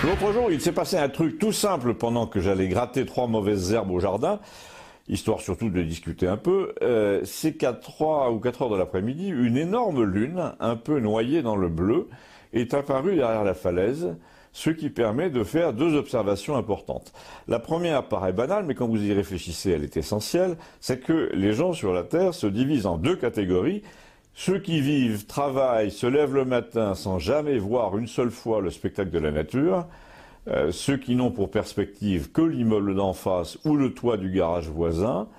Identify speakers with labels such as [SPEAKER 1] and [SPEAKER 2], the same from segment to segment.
[SPEAKER 1] L'autre jour, il s'est passé un truc tout simple pendant que j'allais gratter 3 mauvaises herbes au jardin, histoire surtout de discuter un peu. C'est qu'à 3 ou 4 heures de l'après-midi, une énorme lune, un peu noyée dans le bleu, est apparue derrière la falaise, ce qui permet de faire 2 observations importantes. La première paraît banale, mais quand vous y réfléchissez, elle est essentielle, c'est que les gens sur la Terre se divisent en 2 catégories. Ceux qui vivent, travaillent, se lèvent le matin sans jamais voir une seule fois le spectacle de la nature, ceux qui n'ont pour perspective que l'immeuble d'en face ou le toit du garage voisin,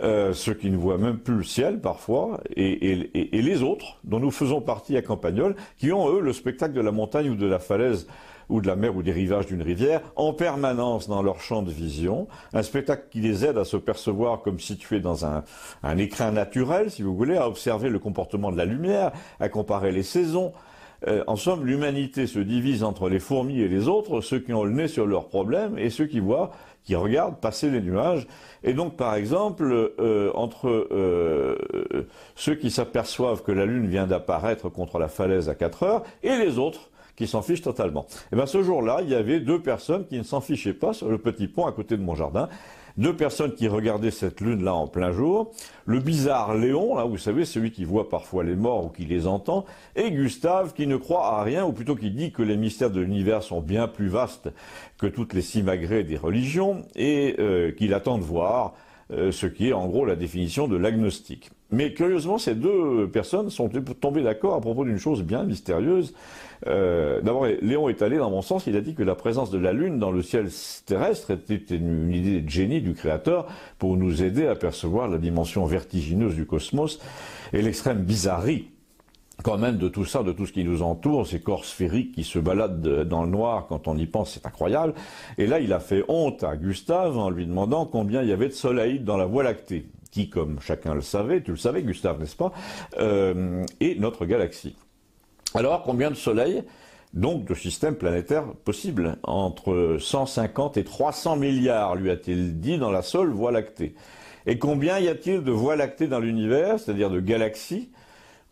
[SPEAKER 1] ceux qui ne voient même plus le ciel parfois, et les autres, dont nous faisons partie à Campagnol, qui ont, eux, le spectacle de la montagne ou de la falaise ou de la mer ou des rivages d'une rivière, en permanence dans leur champ de vision, un spectacle qui les aide à se percevoir comme situés dans un écrin naturel, si vous voulez, à observer le comportement de la lumière, à comparer les saisons. En somme, l'humanité se divise entre les fourmis et les autres, ceux qui ont le nez sur leurs problèmes et ceux qui voient, qui regardent passer les nuages. Et donc, par exemple, entre ceux qui s'aperçoivent que la lune vient d'apparaître contre la falaise à 4 heures et les autres, qui s'en fichent totalement. Et bien ce jour-là, il y avait 2 personnes qui ne s'en fichaient pas sur le petit pont à côté de mon jardin. 2 personnes qui regardaient cette lune-là en plein jour. Le bizarre Léon, là, vous savez, celui qui voit parfois les morts ou qui les entend. Et Gustave, qui ne croit à rien, ou plutôt qui dit que les mystères de l'univers sont bien plus vastes que toutes les simagrées des religions, et qu'il attend de voir ce qui est en gros la définition de l'agnostique. Mais curieusement, ces 2 personnes sont tombées d'accord à propos d'une chose bien mystérieuse. D'abord, Léon est allé dans mon sens, il a dit que la présence de la Lune dans le ciel terrestre était une idée de génie du Créateur pour nous aider à percevoir la dimension vertigineuse du cosmos et l'extrême bizarrerie quand même de tout ça, de tout ce qui nous entoure, ces corps sphériques qui se baladent dans le noir, quand on y pense, c'est incroyable. Et là, il a fait honte à Gustave en lui demandant combien il y avait de soleils dans la Voie lactée, qui, comme chacun le savait, tu le savais Gustave, n'est-ce pas, est notre galaxie. Alors, combien de soleils, donc de systèmes planétaires possibles? Entre 150 et 300 milliards, lui a-t-il dit, dans la seule Voie lactée. Et combien y a-t-il de Voies lactées dans l'univers, c'est-à-dire de galaxies?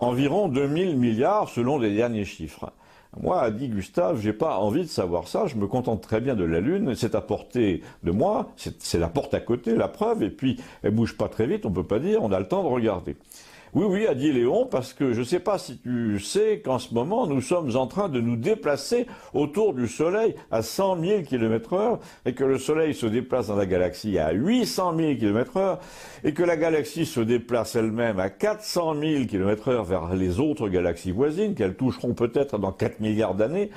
[SPEAKER 1] Environ 2000 milliards selon les derniers chiffres. Moi, a dit Gustave, j'ai pas envie de savoir ça, je me contente très bien de la Lune, c'est à portée de moi, c'est la porte à côté, la preuve, et puis elle bouge pas très vite, on peut pas dire, on a le temps de regarder. Oui, oui, a dit Léon, parce que je ne sais pas si tu sais qu'en ce moment, nous sommes en train de nous déplacer autour du Soleil à 100 000 km/h, et que le Soleil se déplace dans la galaxie à 800 000 km/h, et que la galaxie se déplace elle-même à 400 000 km/h vers les autres galaxies voisines, qu'elles toucheront peut-être dans 4 milliards d'années.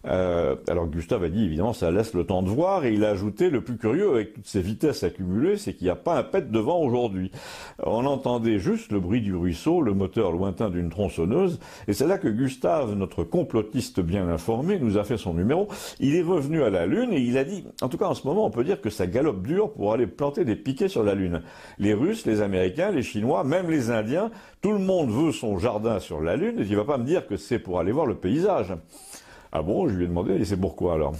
[SPEAKER 1] Alors Gustave a dit, évidemment, ça laisse le temps de voir, et il a ajouté, le plus curieux avec toutes ces vitesses accumulées, c'est qu'il n'y a pas un pet de vent aujourd'hui. On entendait juste le bruit du ruisseau, le moteur lointain d'une tronçonneuse, et c'est là que Gustave, notre complotiste bien informé, nous a fait son numéro. Il est revenu à la Lune et il a dit, en tout cas en ce moment, on peut dire que ça galope dur pour aller planter des piquets sur la Lune. Les Russes, les Américains, les Chinois, même les Indiens, tout le monde veut son jardin sur la Lune, et il ne va pas me dire que c'est pour aller voir le paysage. Ah bon, je lui ai demandé, et c'est pourquoi alors?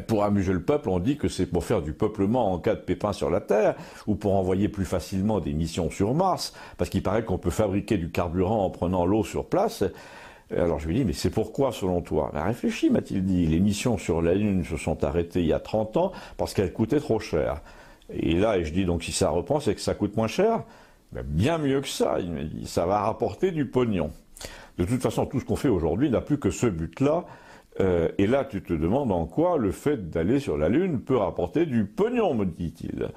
[SPEAKER 1] Pour amuser le peuple, on dit que c'est pour faire du peuplement en cas de pépin sur la Terre, ou pour envoyer plus facilement des missions sur Mars, parce qu'il paraît qu'on peut fabriquer du carburant en prenant l'eau sur place. Alors je lui ai dit, mais c'est pourquoi selon toi? Réfléchis, m'a-t-il dit, les missions sur la Lune se sont arrêtées il y a 30 ans parce qu'elles coûtaient trop cher. Et là, je dis donc si ça reprend, c'est que ça coûte moins cher? Bien mieux que ça, il m'a dit, ça va rapporter du pognon. De toute façon, tout ce qu'on fait aujourd'hui n'a plus que ce but-là. Et là, tu te demandes en quoi le fait d'aller sur la Lune peut rapporter du pognon, me dit-il.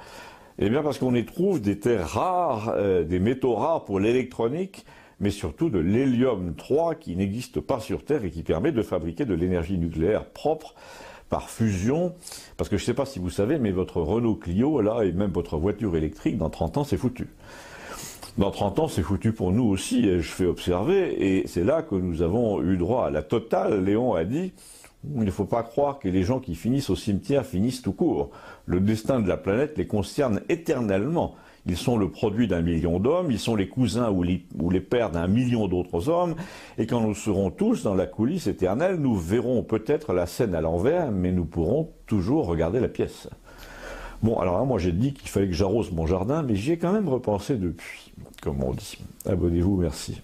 [SPEAKER 1] Eh bien, parce qu'on y trouve des terres rares, des métaux rares pour l'électronique, mais surtout de l'hélium 3 qui n'existe pas sur Terre et qui permet de fabriquer de l'énergie nucléaire propre par fusion. Parce que je ne sais pas si vous savez, mais votre Renault Clio, là, et même votre voiture électrique, dans 30 ans, c'est foutu. Dans 30 ans, c'est foutu pour nous aussi, et je fais observer, et c'est là que nous avons eu droit à la totale. Léon a dit, il ne faut pas croire que les gens qui finissent au cimetière finissent tout court. Le destin de la planète les concerne éternellement. Ils sont le produit d'1 million d'hommes, ils sont les cousins ou les pères d'1 million d'autres hommes, et quand nous serons tous dans la coulisse éternelle, nous verrons peut-être la scène à l'envers, mais nous pourrons toujours regarder la pièce. Bon, alors là, moi j'ai dit qu'il fallait que j'arrose mon jardin, mais j'y ai quand même repensé depuis, comme on dit. Abonnez-vous, merci.